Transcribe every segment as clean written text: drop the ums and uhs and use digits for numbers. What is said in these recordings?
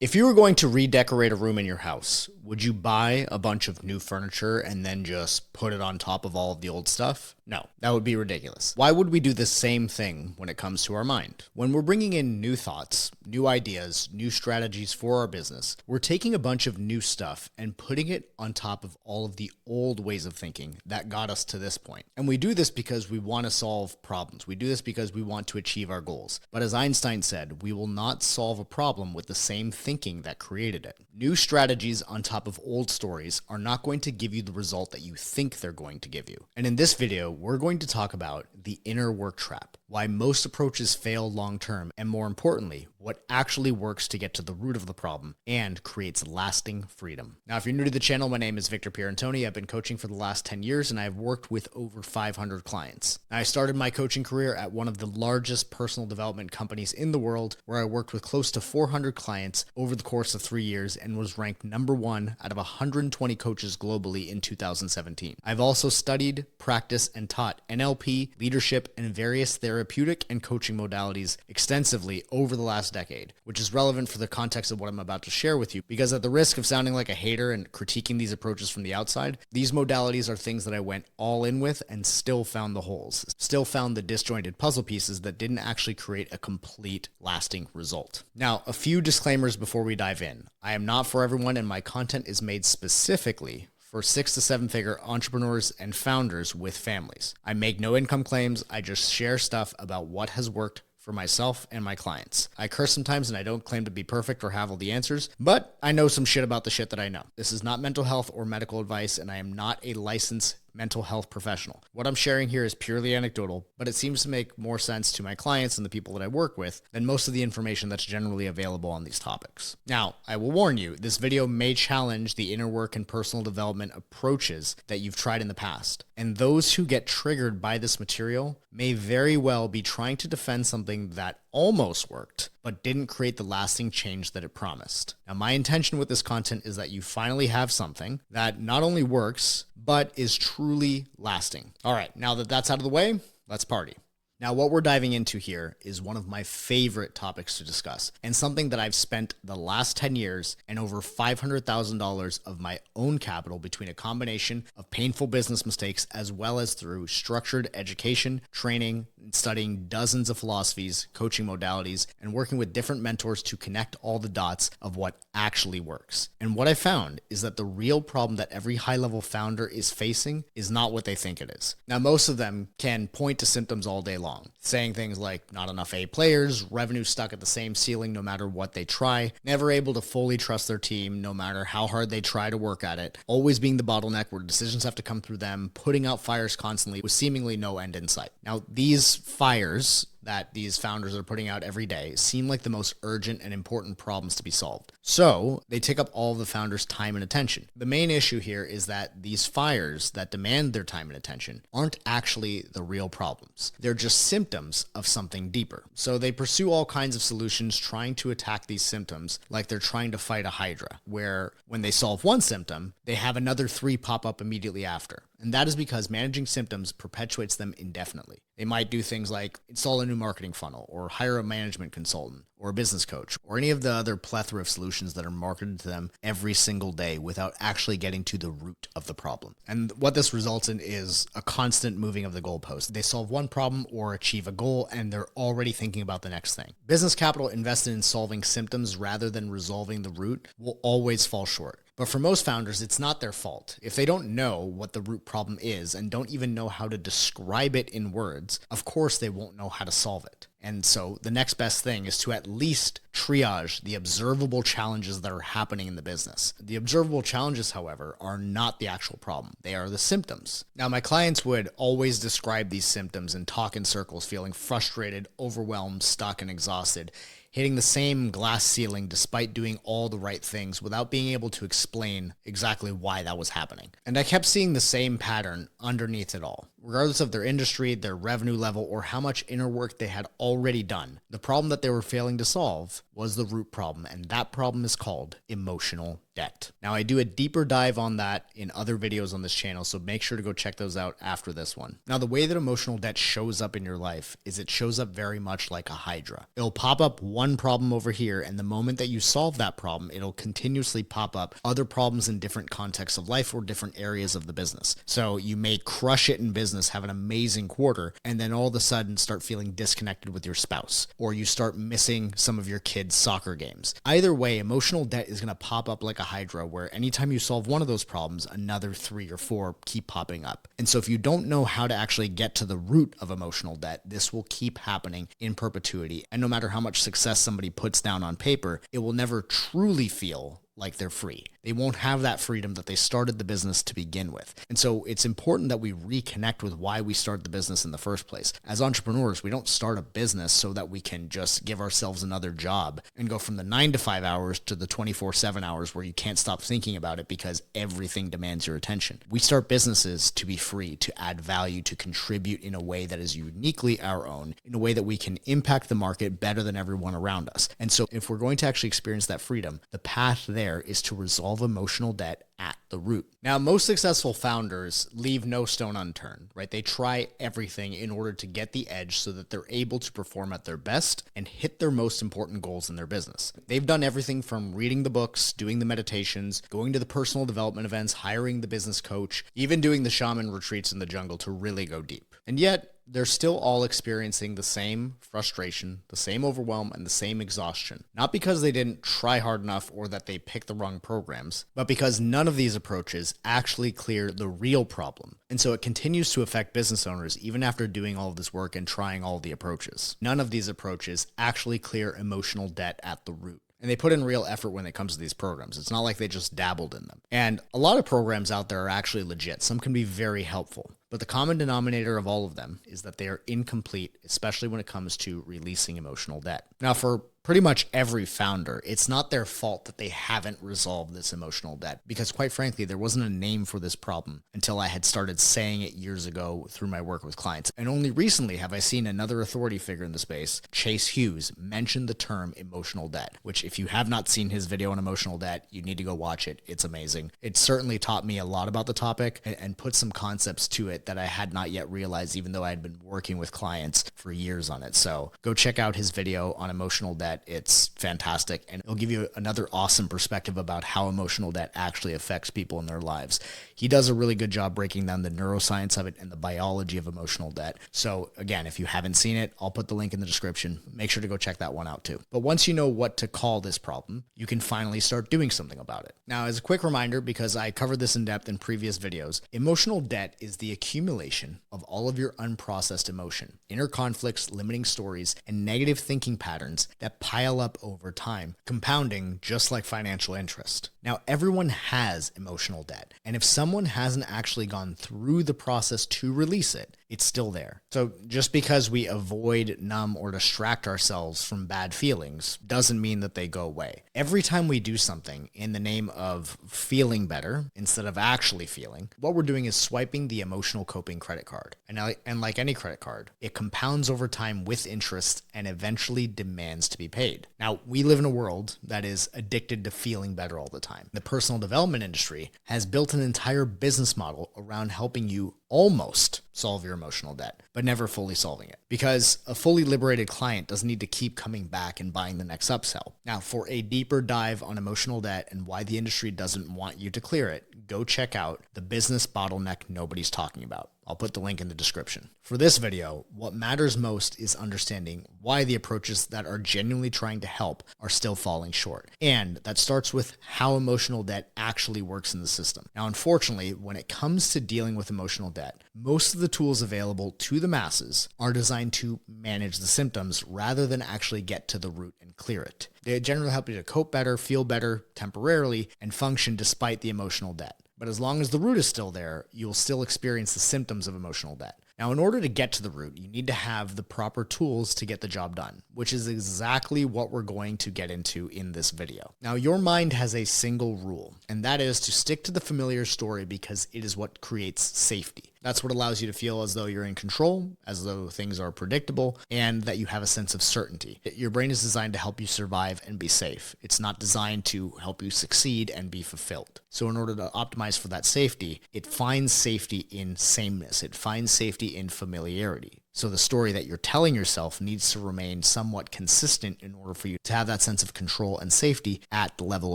If you were going to redecorate a room in your house, would you buy a bunch of new furniture and then just put it on top of all of the old stuff? No, that would be ridiculous. Why would we do the same thing when it comes to our mind? When we're bringing in new thoughts, new ideas, new strategies for our business, we're taking a bunch of new stuff and putting it on top of all of the old ways of thinking that got us to this point. And we do this because we want to solve problems. We do this because we want to achieve our goals. But as Einstein said, we will not solve a problem with the same thinking that created it. New strategies on top of old stories are not going to give you the result that you think they're going to give you. And in this video, we're going to talk about the inner work trap, why most approaches fail long-term, and more importantly, what actually works to get to the root of the problem and creates lasting freedom. Now, if you're new to the channel, my name is Victor Pierantoni. I've been coaching for the last 10 years and I've worked with over 500 clients. Now, I started my coaching career at one of the largest personal development companies in the world, where I worked with close to 400 clients over the course of 3 years and was ranked #1 out of 120 coaches globally in 2017. I've also studied, practiced, and taught NLP, leadership, and various therapeutic and coaching modalities extensively over the last decade, which is relevant for the context of what I'm about to share with you, because at the risk of sounding like a hater and critiquing these approaches from the outside, these modalities are things that I went all in with and still found the holes, still found the disjointed puzzle pieces that didn't actually create a complete, lasting result. Now, a few disclaimers before we dive in. I am not for everyone, and my content is made specifically for 6 to 7 figure entrepreneurs and founders with families. I make no income claims. I just share stuff about what has worked for myself and my clients. I curse sometimes and I don't claim to be perfect or have all the answers, but I know some shit about the shit that I know. This is not mental health or medical advice, and I am not a licensed mental health professional. What I'm sharing here is purely anecdotal, but it seems to make more sense to my clients and the people that I work with than most of the information that's generally available on these topics. Now, I will warn you, this video may challenge the inner work and personal development approaches that you've tried in the past. And those who get triggered by this material may very well be trying to defend something that almost worked, but didn't create the lasting change that it promised. Now, my intention with this content is that you finally have something that not only works, but is truly lasting. All right, now that that's out of the way, let's party. Now, what we're diving into here is one of my favorite topics to discuss, and something that I've spent the last 10 years and over $500,000 of my own capital between a combination of painful business mistakes as well as through structured education, training, and studying dozens of philosophies, coaching modalities, and working with different mentors to connect all the dots of what actually works. And what I found is that the real problem that every high-level founder is facing is not what they think it is. Now, most of them can point to symptoms all day long, saying things like not enough A players, revenue stuck at the same ceiling no matter what they try, never able to fully trust their team no matter how hard they try to work at it, always being the bottleneck where decisions have to come through them, putting out fires constantly with seemingly no end in sight. Now, these fires that these founders are putting out every day seem like the most urgent and important problems to be solved. So they take up all of the founders' time and attention. The main issue here is that these fires that demand their time and attention aren't actually the real problems. They're just symptoms of something deeper. So they pursue all kinds of solutions trying to attack these symptoms like they're trying to fight a hydra, where when they solve one symptom, they have another 3 pop up immediately after. And that is because managing symptoms perpetuates them indefinitely. They might do things like install a new marketing funnel, or hire a management consultant, or a business coach, or any of the other plethora of solutions that are marketed to them every single day without actually getting to the root of the problem. And what this results in is a constant moving of the goalpost. They solve one problem or achieve a goal, and they're already thinking about the next thing. Business capital invested in solving symptoms rather than resolving the root will always fall short. But for most founders, it's not their fault. If they don't know what the root problem is and don't even know how to describe it in words, of course they won't know how to solve it. And so the next best thing is to at least triage the observable challenges that are happening in the business. The observable challenges, however, are not the actual problem. They are the symptoms. Now, my clients would always describe these symptoms and talk in circles, feeling frustrated, overwhelmed, stuck, and exhausted, hitting the same glass ceiling despite doing all the right things without being able to explain exactly why that was happening. And I kept seeing the same pattern underneath it all. Regardless of their industry, their revenue level, or how much inner work they had already done, the problem that they were failing to solve was the root problem, and that problem is called emotional debt. Now, I do a deeper dive on that in other videos on this channel, so make sure to go check those out after this one. Now, the way that emotional debt shows up in your life is it shows up very much like a hydra. It'll pop up one problem over here, and the moment that you solve that problem, it'll continuously pop up other problems in different contexts of life or different areas of the business. So you may crush it in business, have an amazing quarter, and then all of a sudden start feeling disconnected with your spouse, or you start missing some of your kids' soccer games. Either way, emotional debt is going to pop up like a hydra, where anytime you solve one of those problems, another 3 or 4 keep popping up. And so if you don't know how to actually get to the root of emotional debt, this will keep happening in perpetuity. And no matter how much success somebody puts down on paper, it will never truly feel like they're free. They won't have that freedom that they started the business to begin with. And so it's important that we reconnect with why we started the business in the first place. As entrepreneurs, we don't start a business so that we can just give ourselves another job and go from the 9 to 5 hours to the 24/7 hours where you can't stop thinking about it because everything demands your attention. We start businesses to be free, to add value, to contribute in a way that is uniquely our own, in a way that we can impact the market better than everyone around us. And so if we're going to actually experience that freedom, the path there is to resolve emotional debt at the root. Now, most successful founders leave no stone unturned, right? They try everything in order to get the edge so that they're able to perform at their best and hit their most important goals in their business. They've done everything from reading the books, doing the meditations, going to the personal development events, hiring the business coach, even doing the shaman retreats in the jungle to really go deep. And yet, they're still all experiencing the same frustration, the same overwhelm, and the same exhaustion. Not because they didn't try hard enough or that they picked the wrong programs, but because none of these approaches actually clear the real problem. And so it continues to affect business owners even after doing all of this work and trying all the approaches. None of these approaches actually clear emotional debt at the root. And they put in real effort when it comes to these programs. It's not like they just dabbled in them. And a lot of programs out there are actually legit. Some can be very helpful. But the common denominator of all of them is that they are incomplete, especially when it comes to releasing emotional debt. Now, for pretty much every founder, it's not their fault that they haven't resolved this emotional debt, because quite frankly, there wasn't a name for this problem until I had started saying it years ago through my work with clients. And only recently have I seen another authority figure in the space, Chase Hughes, mention the term emotional debt, which if you have not seen his video on emotional debt, you need to go watch it. It's amazing. It certainly taught me a lot about the topic and put some concepts to it that I had not yet realized, even though I had been working with clients for years on it. So go check out his video on emotional debt. It's fantastic, and it'll give you another awesome perspective about how emotional debt actually affects people in their lives. He does a really good job breaking down the neuroscience of it and the biology of emotional debt. So again, if you haven't seen it, I'll put the link in the description. Make sure to go check that one out too. But once you know what to call this problem, you can finally start doing something about it. Now, as a quick reminder, because I covered this in depth in previous videos, emotional debt is the accumulation of all of your unprocessed emotion, inner conflicts, limiting stories, and negative thinking patterns that pile up over time, compounding just like financial interest. Now, everyone has emotional debt, and if someone hasn't actually gone through the process to release it, it's still there. So just because we avoid, numb, or distract ourselves from bad feelings doesn't mean that they go away. Every time we do something in the name of feeling better instead of actually feeling, what we're doing is swiping the emotional coping credit card. And like any credit card, it compounds over time with interest and eventually demands to be paid. Now, we live in a world that is addicted to feeling better all the time. The personal development industry has built an entire business model around helping you almost solve your emotional debt, but never fully solving it, because a fully liberated client doesn't need to keep coming back and buying the next upsell. Now, for a deeper dive on emotional debt and why the industry doesn't want you to clear it, go check out The Business Bottleneck Nobody's Talking About. I'll put the link in the description. For this video, what matters most is understanding why the approaches that are genuinely trying to help are still falling short. And that starts with how emotional debt actually works in the system. Now, unfortunately, when it comes to dealing with emotional debt, most of the tools available to the masses are designed to manage the symptoms rather than actually get to the root and clear it. They generally help you to cope better, feel better temporarily, and function despite the emotional debt. But as long as the root is still there, you'll still experience the symptoms of emotional debt. Now, in order to get to the root, you need to have the proper tools to get the job done, which is exactly what we're going to get into in this video. Now, your mind has a single rule, and that is to stick to the familiar story because it is what creates safety. That's what allows you to feel as though you're in control, as though things are predictable, and that you have a sense of certainty. Your brain is designed to help you survive and be safe. It's not designed to help you succeed and be fulfilled. So in order to optimize for that safety, it finds safety in sameness. It finds safety in familiarity. So the story that you're telling yourself needs to remain somewhat consistent in order for you to have that sense of control and safety at the level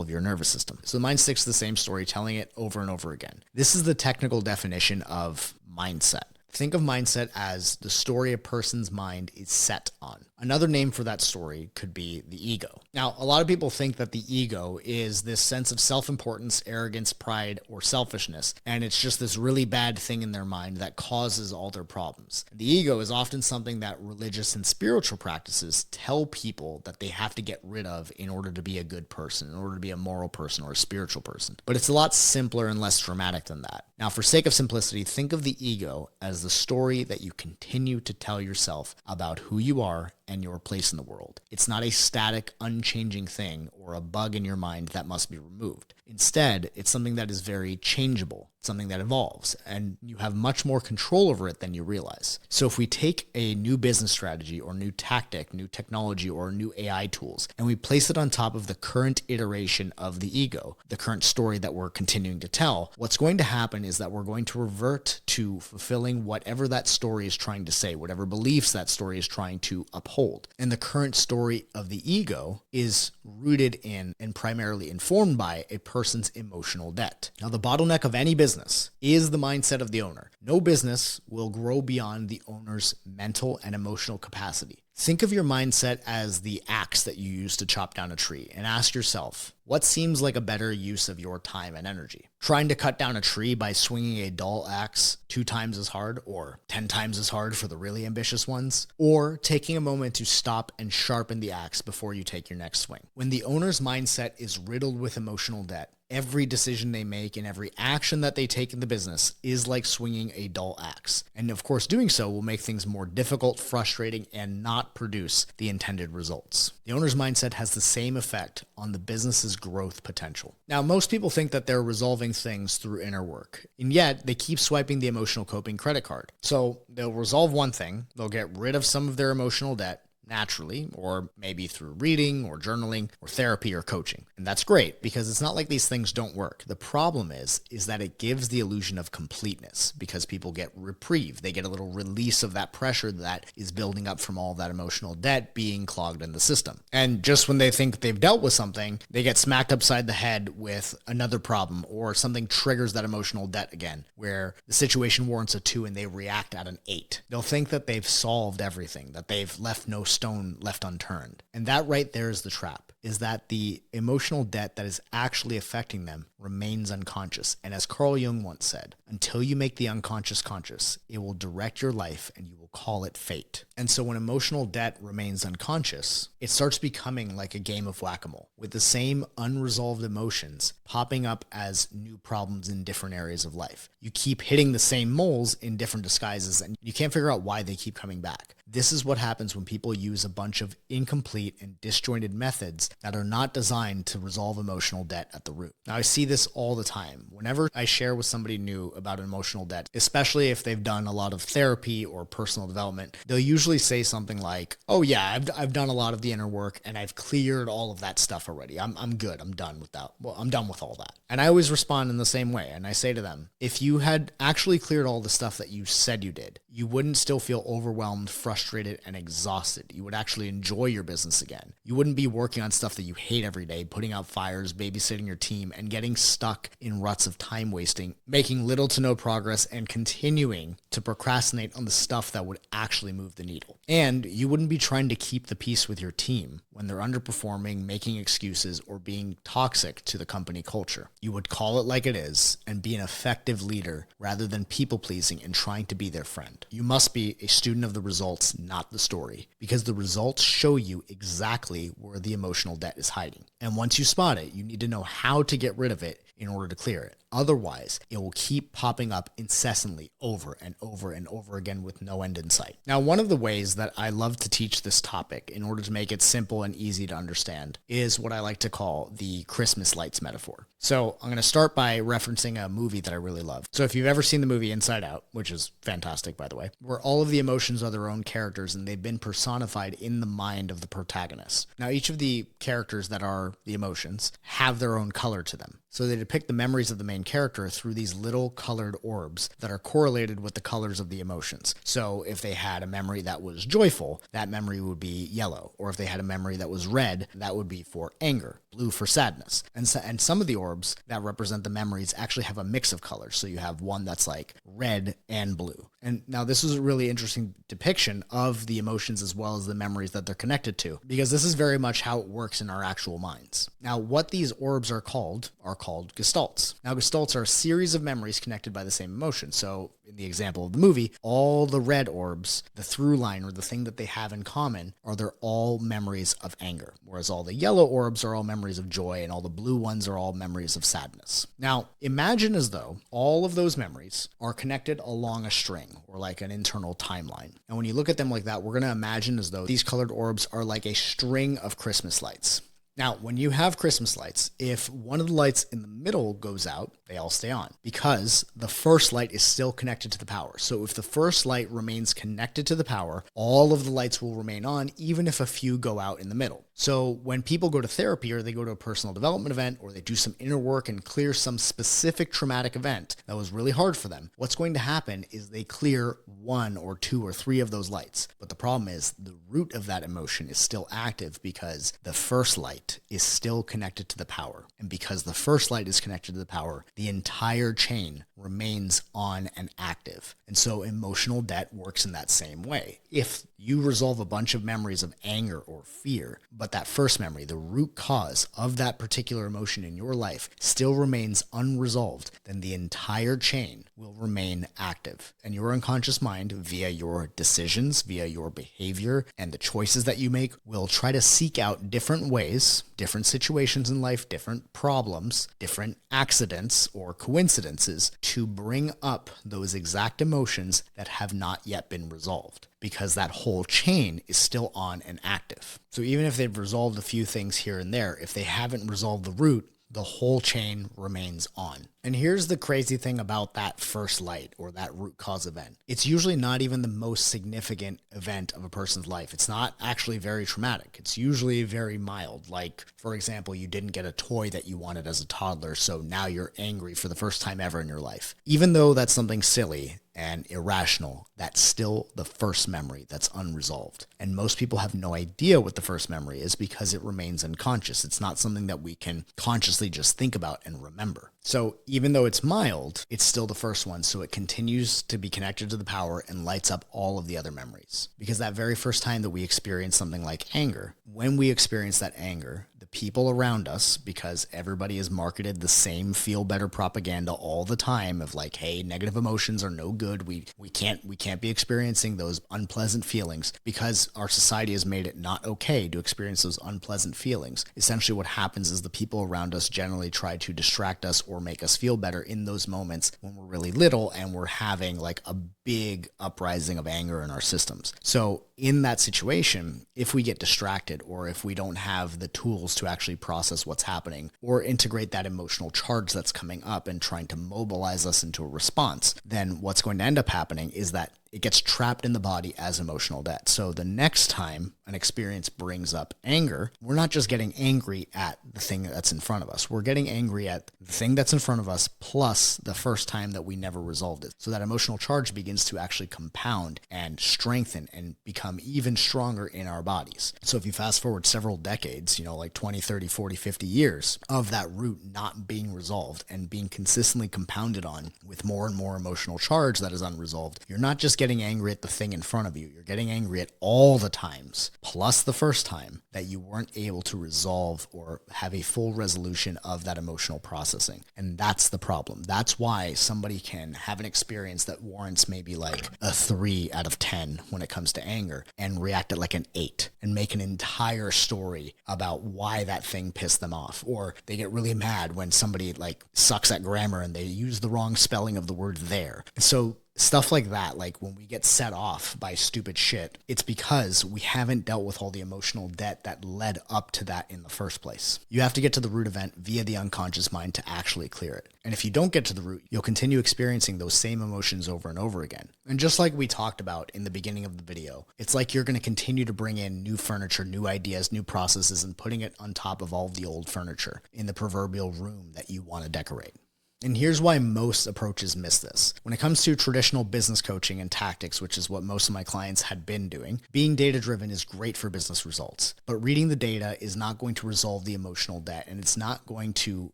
of your nervous system. So the mind sticks to the same story, telling it over and over again. This is the technical definition of mindset. Think of mindset as the story a person's mind is set on. Another name for that story could be the ego. Now, a lot of people think that the ego is this sense of self-importance, arrogance, pride, or selfishness, and it's just this really bad thing in their mind that causes all their problems. The ego is often something that religious and spiritual practices tell people that they have to get rid of in order to be a good person, in order to be a moral person or a spiritual person. But it's a lot simpler and less dramatic than that. Now, for sake of simplicity, think of the ego as the story that you continue to tell yourself about who you are and your place in the world. It's not a static, unchanging thing or a bug in your mind that must be removed. Instead, it's something that is very changeable, something that evolves, and you have much more control over it than you realize. So if we take a new business strategy or new tactic, new technology, or new AI tools, and we place it on top of the current iteration of the ego, the current story that we're continuing to tell, what's going to happen is that we're going to revert to fulfilling whatever that story is trying to say, whatever beliefs that story is trying to uphold. And the current story of the ego is rooted in and primarily informed by a person's emotional debt. Now, the bottleneck of any business is the mindset of the owner. No business will grow beyond the owner's mental and emotional capacity. Think of your mindset as the axe that you use to chop down a tree and ask yourself, what seems like a better use of your time and energy? Trying to cut down a tree by swinging a dull axe 2 times as hard or 10 times as hard for the really ambitious ones? Or taking a moment to stop and sharpen the axe before you take your next swing? When the owner's mindset is riddled with emotional debt, every decision they make and every action that they take in the business is like swinging a dull axe. And of course, doing so will make things more difficult, frustrating, and not produce the intended results. The owner's mindset has the same effect on the business's growth potential. Now, most people think that they're resolving things through inner work, and yet they keep swiping the emotional coping credit card. So they'll resolve one thing, they'll get rid of some of their emotional debt, naturally, or maybe through reading or journaling or therapy or coaching. And that's great because it's not like these things don't work. The problem is that it gives the illusion of completeness because people get reprieve. They get a little release of that pressure that is building up from all that emotional debt being clogged in the system. And just when they think they've dealt with something, they get smacked upside the head with another problem or something triggers that emotional debt again, where the situation warrants a 2 and they react at an 8. They'll think that they've solved everything, that they've left no stone left unturned. And that right there is the trap, is that the emotional debt that is actually affecting them remains unconscious. And as Carl Jung once said, until you make the unconscious conscious, it will direct your life and you will call it fate. And so when emotional debt remains unconscious, it starts becoming like a game of whack-a-mole with the same unresolved emotions popping up as new problems in different areas of life. You keep hitting the same moles in different disguises and you can't figure out why they keep coming back. This is what happens when people use a bunch of incomplete and disjointed methods that are not designed to resolve emotional debt at the root. Now, I see this all the time. Whenever I share with somebody new about emotional debt, especially if they've done a lot of therapy or personal development, they'll usually say something like, oh yeah, I've done a lot of the inner work and I've cleared all of that stuff already. I'm good. I'm done with that. Well, I'm done with all that. And I always respond in the same way. And I say to them, if you had actually cleared all the stuff that you said you did, you wouldn't still feel overwhelmed, frustrated, and exhausted. You would actually enjoy your business again. You wouldn't be working on stuff that you hate every day, putting out fires, babysitting your team, and getting stuck in ruts of time wasting, making little to no progress, and continuing to procrastinate on the stuff that would actually move the needle. And you wouldn't be trying to keep the peace with your team when they're underperforming, making excuses, or being toxic to the company culture. You would call it like it is and be an effective leader rather than people-pleasing and trying to be their friend. You must be a student of the results, not the story, because the results show you exactly where the emotional debt is hiding. And once you spot it, you need to know how to get rid of it in order to clear it. Otherwise, it will keep popping up incessantly over and over and over again with no end in sight. Now, one of the ways that I love to teach this topic in order to make it simple and easy to understand is what I like to call the Christmas lights metaphor. So I'm going to start by referencing a movie that I really love. So if you've ever seen the movie Inside Out, which is fantastic, by the way, where all of the emotions are their own characters and they've been personified in the mind of the protagonist. Now, each of the characters that are the emotions have their own color to them. So they depict the memories of the main character through these little colored orbs that are correlated with the colors of the emotions. So if they had a memory that was joyful, that memory would be yellow. Or if they had a memory that was red, that would be for anger, blue for sadness. And some of the orbs that represent the memories actually have a mix of colors. So you have one that's like red and blue. And now this is a really interesting depiction of the emotions as well as the memories that they're connected to, because this is very much how it works in our actual minds. Now, what these orbs are called gestalts. Now, gestalts are a series of memories connected by the same emotion. So in the example of the movie, all the red orbs, the through line or the thing that they have in common are they're all memories of anger, whereas all the yellow orbs are all memories of joy and all the blue ones are all memories of sadness. Now, imagine as though all of those memories are connected along a string or like an internal timeline. And when you look at them like that, we're going to imagine as though these colored orbs are like a string of Christmas lights. Now, when you have Christmas lights, if one of the lights in the middle goes out, they all stay on because the first light is still connected to the power. So if the first light remains connected to the power, all of the lights will remain on, even if a few go out in the middle. So when people go to therapy or they go to a personal development event or they do some inner work and clear some specific traumatic event that was really hard for them, what's going to happen is they clear one or two or three of those lights. But the problem is the root of that emotion is still active because the first light is still connected to the power. And because the first light is connected to the power, the entire chain remains on and active. And so emotional debt works in that same way. If you resolve a bunch of memories of anger or fear, but that first memory, the root cause of that particular emotion in your life still remains unresolved, then the entire chain will remain active. And your unconscious mind, via your decisions, via your behavior, and the choices that you make, will try to seek out different ways, different situations in life, different problems, different accidents or coincidences to bring up those exact emotions that have not yet been resolved, because that whole chain is still on and active. So even if they've resolved a few things here and there, if they haven't resolved the root, the whole chain remains on. And here's the crazy thing about that first light or that root cause event. It's usually not even the most significant event of a person's life. It's not actually very traumatic. It's usually very mild. Like, for example, you didn't get a toy that you wanted as a toddler, so now you're angry for the first time ever in your life. Even though that's something silly and irrational, that's still the first memory that's unresolved. And most people have no idea what the first memory is because it remains unconscious. It's not something that we can consciously just think about and remember. So even though it's mild, it's still the first one. So it continues to be connected to the power and lights up all of the other memories. Because that very first time that we experience something like anger, when we experience that anger, the people around us, because everybody is marketed the same feel better propaganda all the time of like, hey, negative emotions are no good. We can't be experiencing those unpleasant feelings because our society has made it not okay to experience those unpleasant feelings. Essentially what happens is the people around us generally try to distract us or make us feel better in those moments when we're really little and we're having like a big uprising of anger in our systems. So in that situation, if we get distracted or if we don't have the tools to actually process what's happening or integrate that emotional charge that's coming up and trying to mobilize us into a response, then what's going to end up happening is that it gets trapped in the body as emotional debt. So the next time an experience brings up anger, we're not just getting angry at the thing that's in front of us. We're getting angry at the thing that's in front of us plus the first time that we never resolved it. So that emotional charge begins to actually compound and strengthen and become even stronger in our bodies. So if you fast forward several decades, like 20, 30, 40, 50 years of that root not being resolved and being consistently compounded on with more and more emotional charge that is unresolved, you're not just getting angry at the thing in front of you. You're getting angry at all the times, plus the first time that you weren't able to resolve or have a full resolution of that emotional processing. And that's the problem. That's why somebody can have an experience that warrants maybe like a 3 out of 10 when it comes to anger and react at like an 8 and make an entire story about why that thing pissed them off. Or they get really mad when somebody like sucks at grammar and they use the wrong spelling of the word there. And so stuff like that, like when we get set off by stupid shit, it's because we haven't dealt with all the emotional debt that led up to that in the first place. You have to get to the root event via the unconscious mind to actually clear it. And if you don't get to the root, you'll continue experiencing those same emotions over and over again. And just like we talked about in the beginning of the video, it's like you're going to continue to bring in new furniture, new ideas, new processes, and putting it on top of all of the old furniture in the proverbial room that you want to decorate. And here's why most approaches miss this. When it comes to traditional business coaching and tactics, which is what most of my clients had been doing, being data-driven is great for business results. But reading the data is not going to resolve the emotional debt, and it's not going to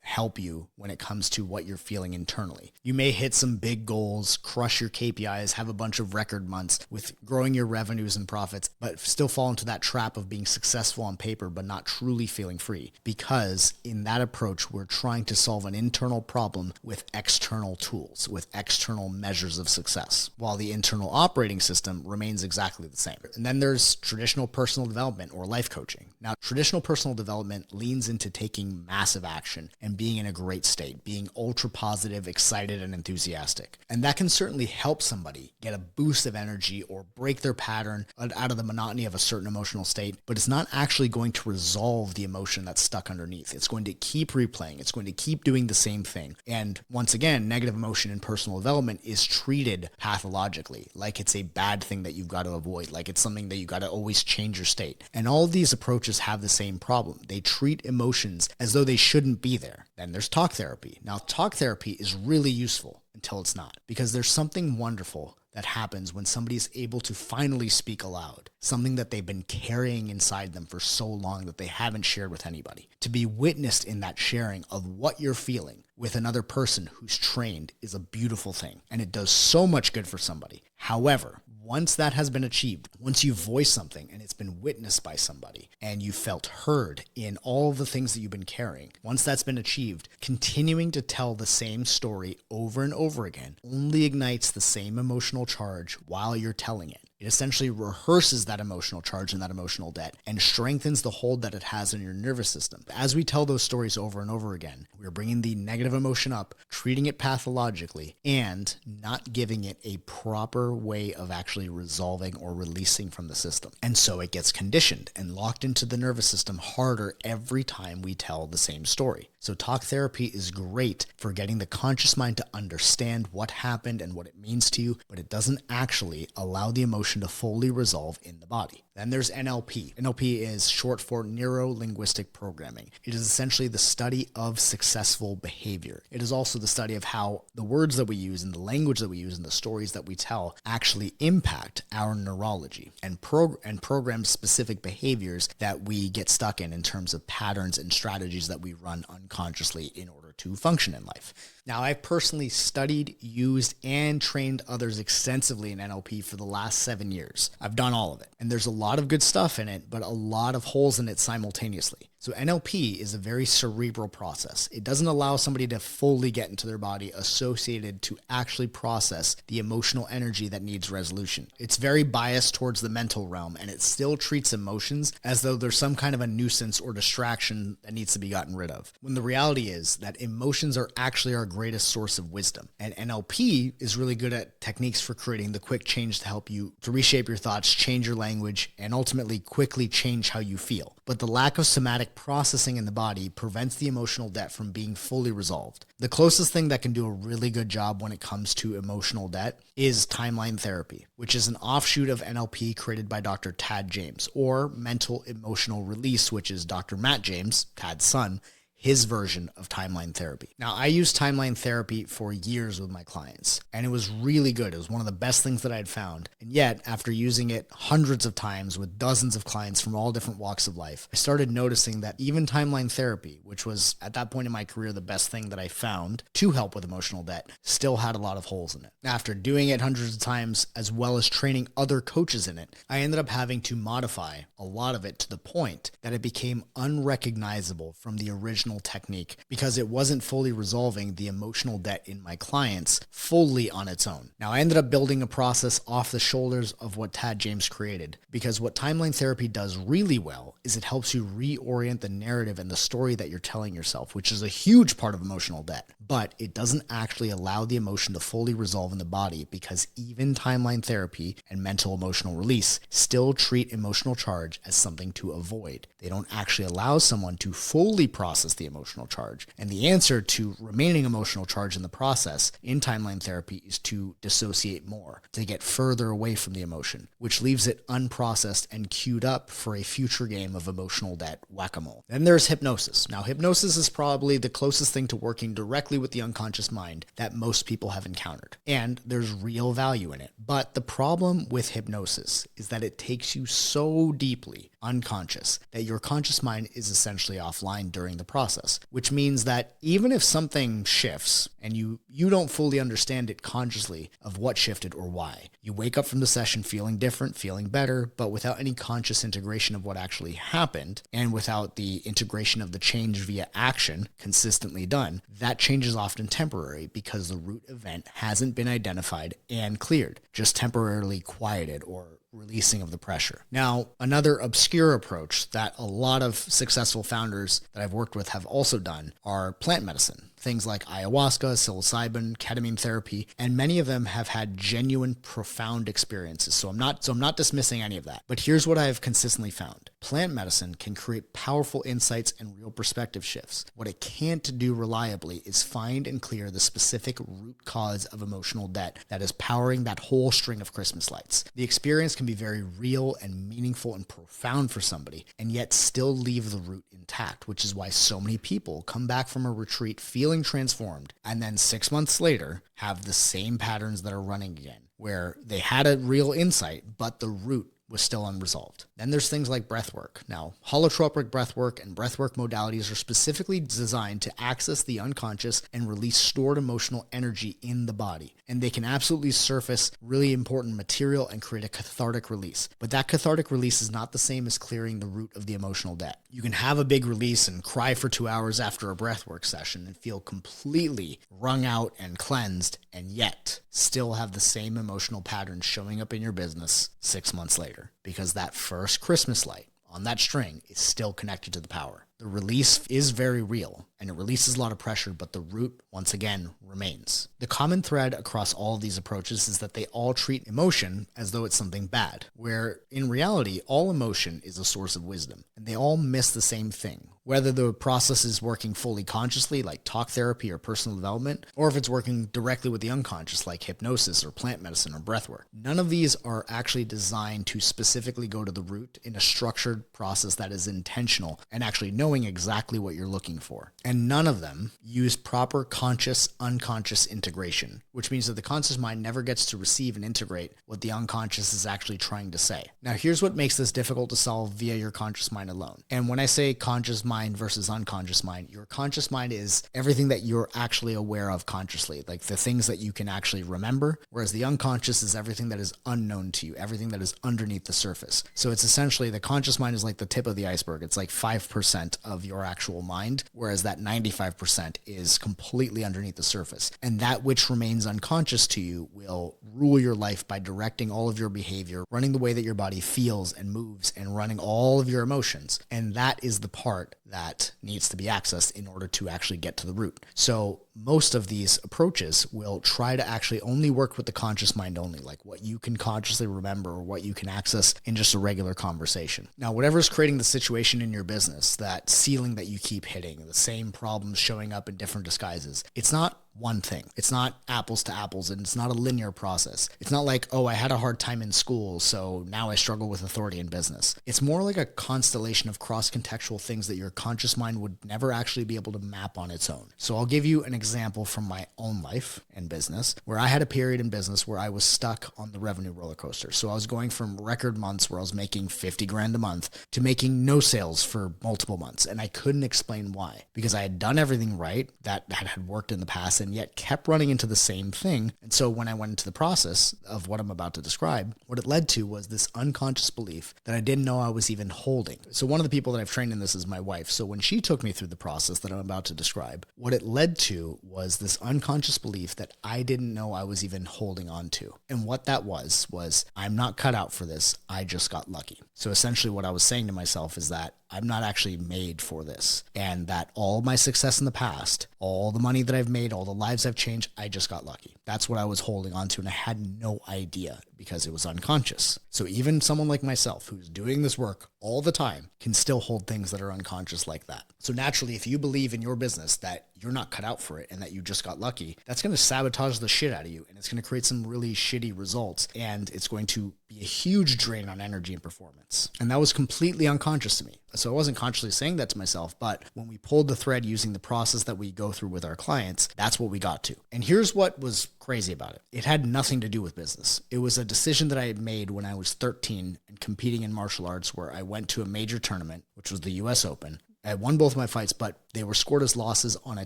help you when it comes to what you're feeling internally. You may hit some big goals, crush your KPIs, have a bunch of record months with growing your revenues and profits, but still fall into that trap of being successful on paper, but not truly feeling free. Because in that approach, we're trying to solve an internal problem with external tools, with external measures of success, while the internal operating system remains exactly the same. And then there's traditional personal development or life coaching. Now, traditional personal development leans into taking massive action and being in a great state, being ultra positive, excited, and enthusiastic. And that can certainly help somebody get a boost of energy or break their pattern out of the monotony of a certain emotional state, but it's not actually going to resolve the emotion that's stuck underneath. It's going to keep replaying. It's going to keep doing the same thing. And once again, negative emotion in personal development is treated pathologically, like it's a bad thing that you've got to avoid, like it's something that you got to always change your state. And all of these approaches have the same problem. They treat emotions as though they shouldn't be there. Then there's talk therapy. Now, talk therapy is really useful until it's not, because there's something wonderful that happens when somebody is able to finally speak aloud, something that they've been carrying inside them for so long that they haven't shared with anybody. To be witnessed in that sharing of what you're feeling with another person who's trained is a beautiful thing, and it does so much good for somebody. However, once that has been achieved, once you voice something and it's been witnessed by somebody and you felt heard in all the things that you've been carrying, once that's been achieved, continuing to tell the same story over and over again only ignites the same emotional charge while you're telling it. It essentially rehearses that emotional charge and that emotional debt and strengthens the hold that it has in your nervous system. As we tell those stories over and over again, we're bringing the negative emotion up, treating it pathologically, and not giving it a proper way of actually resolving or releasing from the system. And so it gets conditioned and locked into the nervous system harder every time we tell the same story. So talk therapy is great for getting the conscious mind to understand what happened and what it means to you, but it doesn't actually allow the emotion to fully resolve in the body. Then there's NLP. NLP is short for neuro-linguistic programming. It is essentially the study of successful behavior. It is also the study of how the words that we use and the language that we use and the stories that we tell actually impact our neurology and program specific behaviors that we get stuck in terms of patterns and strategies that we run unconsciously in order to function in life. Now, I've personally studied, used, and trained others extensively in NLP for the last 7 years. I've done all of it, and there's a lot of good stuff in it, but a lot of holes in it simultaneously. So NLP is a very cerebral process. It doesn't allow somebody to fully get into their body associated to actually process the emotional energy that needs resolution. It's very biased towards the mental realm, and it still treats emotions as though there's some kind of a nuisance or distraction that needs to be gotten rid of, when the reality is that emotions are actually our greatest source of wisdom. And NLP is really good at techniques for creating the quick change to help you to reshape your thoughts, change your language, and ultimately quickly change how you feel. But the lack of somatic processing in the body prevents the emotional debt from being fully resolved. The closest thing that can do a really good job when it comes to emotional debt is timeline therapy, which is an offshoot of NLP created by Dr. Tad James, or mental emotional release, which is Dr. Matt James, Tad's son, his version of timeline therapy. Now, I used timeline therapy for years with my clients, and it was really good. It was one of the best things that I had found. And yet, after using it hundreds of times with dozens of clients from all different walks of life, I started noticing that even timeline therapy, which was at that point in my career the best thing that I found to help with emotional debt, still had a lot of holes in it. After doing it hundreds of times, as well as training other coaches in it, I ended up having to modify a lot of it to the point that it became unrecognizable from the original technique, because it wasn't fully resolving the emotional debt in my clients fully on its own. Now, I ended up building a process off the shoulders of what Tad James created, because what timeline therapy does really well is it helps you reorient the narrative and the story that you're telling yourself, which is a huge part of emotional debt. But it doesn't actually allow the emotion to fully resolve in the body, because even timeline therapy and mental emotional release still treat emotional charge as something to avoid. They don't actually allow someone to fully process the emotional charge. And the answer to remaining emotional charge in the process in timeline therapy is to dissociate more, to get further away from the emotion, which leaves it unprocessed and queued up for a future game of emotional debt whack-a-mole. Then there's hypnosis. Now, hypnosis is probably the closest thing to working directly directly with the unconscious mind that most people have encountered. And there's real value in it. But the problem with hypnosis is that it takes you so deeply unconscious that your conscious mind is essentially offline during the process, which means that even if something shifts and you don't fully understand it consciously of what shifted or why, you wake up from the session feeling different, feeling better, but without any conscious integration of what actually happened and without the integration of the change via action consistently done, that change is often temporary because the root event hasn't been identified and cleared, just temporarily quieted or releasing of the pressure. Now, another obscure approach that a lot of successful founders that I've worked with have also done are plant medicine. Things like ayahuasca, psilocybin, ketamine therapy, and many of them have had genuine, profound experiences. So I'm not dismissing any of that. But here's what I have consistently found. Plant medicine can create powerful insights and real perspective shifts. What it can't do reliably is find and clear the specific root cause of emotional debt that is powering that whole string of Christmas lights. The experience can be very real and meaningful and profound for somebody, and yet still leave the root intact, which is why so many people come back from a retreat feeling transformed, and then 6 months later have the same patterns that are running again, where they had a real insight, but the root was still unresolved. Then there's things like breathwork. Now, holotropic breathwork and breathwork modalities are specifically designed to access the unconscious and release stored emotional energy in the body. And they can absolutely surface really important material and create a cathartic release. But that cathartic release is not the same as clearing the root of the emotional debt. You can have a big release and cry for 2 hours after a breathwork session and feel completely wrung out and cleansed, and yet still have the same emotional patterns showing up in your business 6 months later, because that first Christmas light on that string is still connected to the power. The release is very real, and it releases a lot of pressure, but the root, once again, remains. The common thread across all of these approaches is that they all treat emotion as though it's something bad, where in reality, all emotion is a source of wisdom, and they all miss the same thing. Whether the process is working fully consciously, like talk therapy or personal development, or if it's working directly with the unconscious, like hypnosis or plant medicine or breathwork. None of these are actually designed to specifically go to the root in a structured process that is intentional and actually knowing exactly what you're looking for. And none of them use proper conscious-unconscious integration, which means that the conscious mind never gets to receive and integrate what the unconscious is actually trying to say. Now, here's what makes this difficult to solve via your conscious mind alone. And when I say conscious mind versus unconscious mind, your conscious mind is everything that you're actually aware of consciously, like the things that you can actually remember, whereas the unconscious is everything that is unknown to you, everything that is underneath the surface. So it's essentially the conscious mind is like the tip of the iceberg. It's like 5% of your actual mind, whereas that 95% is completely underneath the surface. And that which remains unconscious to you will rule your life by directing all of your behavior, running the way that your body feels and moves, and running all of your emotions. And that is the part that needs to be accessed in order to actually get to the root. So most of these approaches will try to actually only work with the conscious mind only, like what you can consciously remember or what you can access in just a regular conversation. Now, whatever's creating the situation in your business, that ceiling that you keep hitting, the same problems showing up in different disguises, it's not one thing. It's not apples to apples, and it's not a linear process. It's not like, oh, I had a hard time in school, so now I struggle with authority in business. It's more like a constellation of cross-contextual things that your conscious mind would never actually be able to map on its own. So I'll give you an example from my own life and business, where I had a period in business where I was stuck on the revenue roller coaster. So I was going from record months where I was making 50 grand a month to making no sales for multiple months. And I couldn't explain why, because I had done everything right that had worked in the past, and yet kept running into the same thing. And so when I went into the process of what I'm about to describe, what it led to was this unconscious belief that I didn't know I was even holding. So one of the people that I've trained in this is my wife. So when she took me through the process that I'm about to describe, what it led to was this unconscious belief that I didn't know I was even holding on to. And what that was I'm not cut out for this. I just got lucky. So essentially what I was saying to myself is that I'm not actually made for this, and that all my success in the past, all the money that I've made, all the lives I've changed, I just got lucky. That's what I was holding on to, and I had no idea. because it was unconscious. So even someone like myself who's doing this work all the time can still hold things that are unconscious like that. So naturally, if you believe in your business that you're not cut out for it and that you just got lucky, that's going to sabotage the shit out of you, and it's going to create some really shitty results, and it's going to be a huge drain on energy and performance. And that was completely unconscious to me. So I wasn't consciously saying that to myself, but when we pulled the thread using the process that we go through with our clients, that's what we got to. And here's what was crazy about it. It had nothing to do with business. It was a decision that I had made when I was 13 and competing in martial arts, where I went to a major tournament, which was the US Open. I won both my fights, but they were scored as losses on a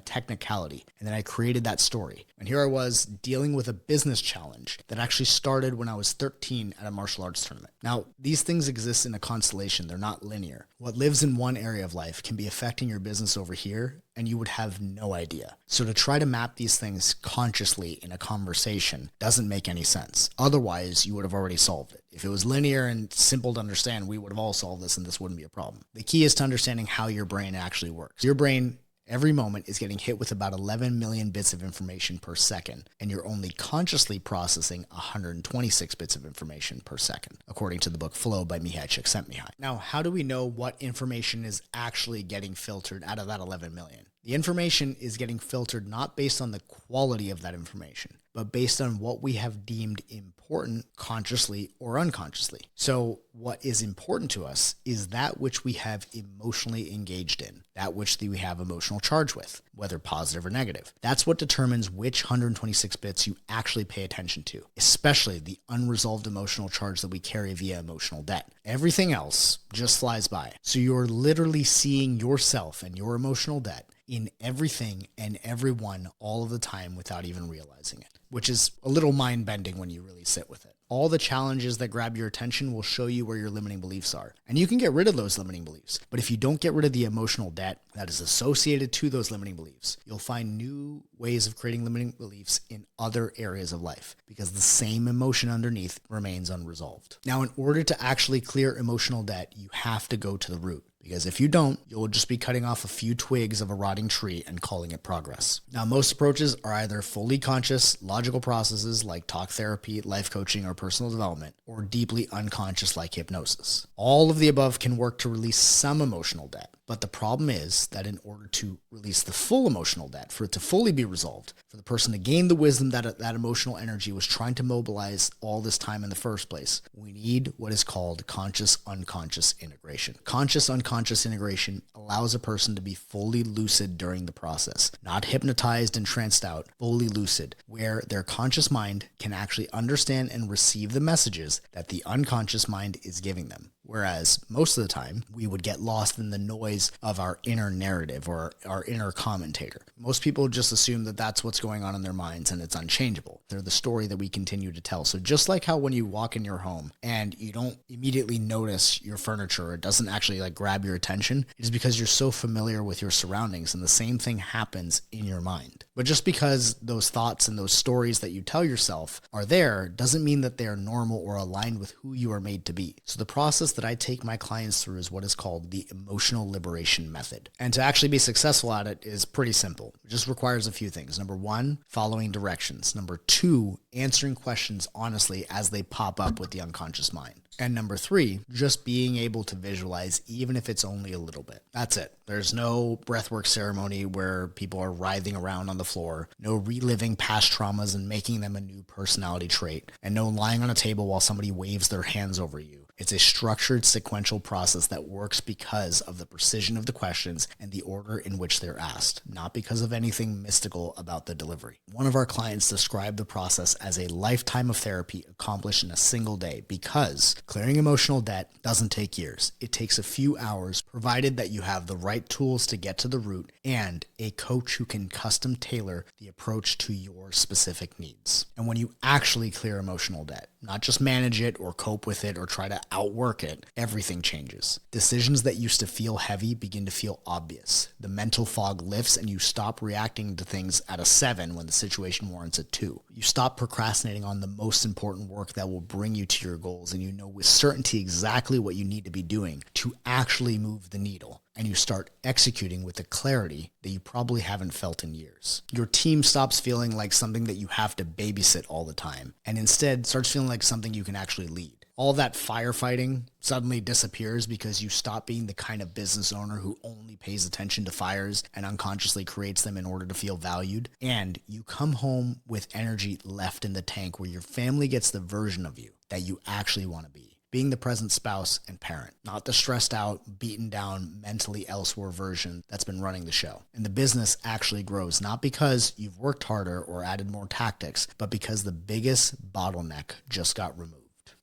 technicality. And then I created that story. And here I was dealing with a business challenge that actually started when I was 13 at a martial arts tournament. Now, these things exist in a constellation. They're not linear. What lives in one area of life can be affecting your business over here, and you would have no idea. So to try to map these things consciously in a conversation doesn't make any sense. Otherwise, you would have already solved it. If it was linear and simple to understand, we would have all solved this and this wouldn't be a problem. The key is to understanding how your brain actually works. Your brain, every moment, is getting hit with about 11 million bits of information per second, and you're only consciously processing 126 bits of information per second, according to the book Flow by Mihai Csikszentmihalyi. Now, how do we know what information is actually getting filtered out of that 11 million? The information is getting filtered not based on the quality of that information, but based on what we have deemed important consciously or unconsciously. So what is important to us is that which we have emotionally engaged in, that which we have emotional charge with, whether positive or negative. That's what determines which 126 bits you actually pay attention to, especially the unresolved emotional charge that we carry via emotional debt. Everything else just flies by. So you're literally seeing yourself and your emotional debt in everything and everyone all of the time without even realizing it, which is a little mind-bending when you really sit with it. All the challenges that grab your attention will show you where your limiting beliefs are. And you can get rid of those limiting beliefs. But if you don't get rid of the emotional debt that is associated to those limiting beliefs, you'll find new ways of creating limiting beliefs in other areas of life, because the same emotion underneath remains unresolved. Now, in order to actually clear emotional debt, you have to go to the root. Because if you don't, you'll just be cutting off a few twigs of a rotting tree and calling it progress. Now, most approaches are either fully conscious, logical processes like talk therapy, life coaching, or personal development, or deeply unconscious like hypnosis. All of the above can work to release some emotional debt. But the problem is that in order to release the full emotional debt, for it to fully be resolved, for the person to gain the wisdom that that emotional energy was trying to mobilize all this time in the first place, we need what is called conscious-unconscious integration. Conscious-unconscious integration allows a person to be fully lucid during the process, not hypnotized and tranced out, fully lucid, where their conscious mind can actually understand and receive the messages that the unconscious mind is giving them. Whereas most of the time, we would get lost in the noise of our inner narrative or our inner commentator. Most people just assume that that's what's going on in their minds and it's unchangeable. They're the story that we continue to tell. So just like how when you walk in your home and you don't immediately notice your furniture, or it doesn't actually grab your attention, it is because you're so familiar with your surroundings, and the same thing happens in your mind. But just because those thoughts and those stories that you tell yourself are there doesn't mean that they are normal or aligned with who you are made to be. So the process that I take my clients through is what is called the emotional liberation method. And to actually be successful at it is pretty simple. It just requires a few things. Number one, following directions. Number two, answering questions honestly as they pop up with the unconscious mind. And number three, just being able to visualize, even if it's only a little bit. That's it. There's no breathwork ceremony where people are writhing around on the floor, no reliving past traumas and making them a new personality trait, and no lying on a table while somebody waves their hands over you. It's a structured sequential process that works because of the precision of the questions and the order in which they're asked, not because of anything mystical about the delivery. One of our clients described the process as a lifetime of therapy accomplished in a single day, because clearing emotional debt doesn't take years. It takes a few hours, provided that you have the right tools to get to the root and a coach who can custom tailor the approach to your specific needs. And when you actually clear emotional debt, not just manage it or cope with it or try to outwork it, everything changes. Decisions that used to feel heavy begin to feel obvious. The mental fog lifts and you stop reacting to things at a 7 when the situation warrants a 2. You stop procrastinating on the most important work that will bring you to your goals, and you know with certainty exactly what you need to be doing to actually move the needle. and you start executing with a clarity that you probably haven't felt in years. Your team stops feeling like something that you have to babysit all the time, and instead starts feeling like something you can actually lead. All that firefighting suddenly disappears because you stop being the kind of business owner who only pays attention to fires and unconsciously creates them in order to feel valued. And you come home with energy left in the tank where your family gets the version of you that you actually want to be. Being the present spouse and parent, not the stressed out, beaten down, mentally elsewhere version that's been running the show. And the business actually grows, not because you've worked harder or added more tactics, but because the biggest bottleneck just got removed.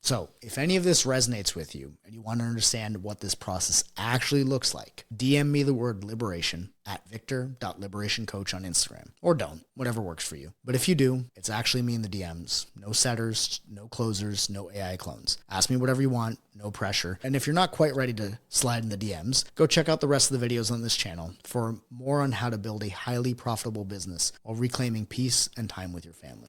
So if any of this resonates with you and you want to understand what this process actually looks like, DM me the word liberation at victor.liberationcoach on Instagram. Or don't, whatever works for you. But if you do, it's actually me in the DMs. No setters, no closers, no AI clones. Ask me whatever you want, no pressure. And if you're not quite ready to slide in the DMs, go check out the rest of the videos on this channel for more on how to build a highly profitable business while reclaiming peace and time with your family.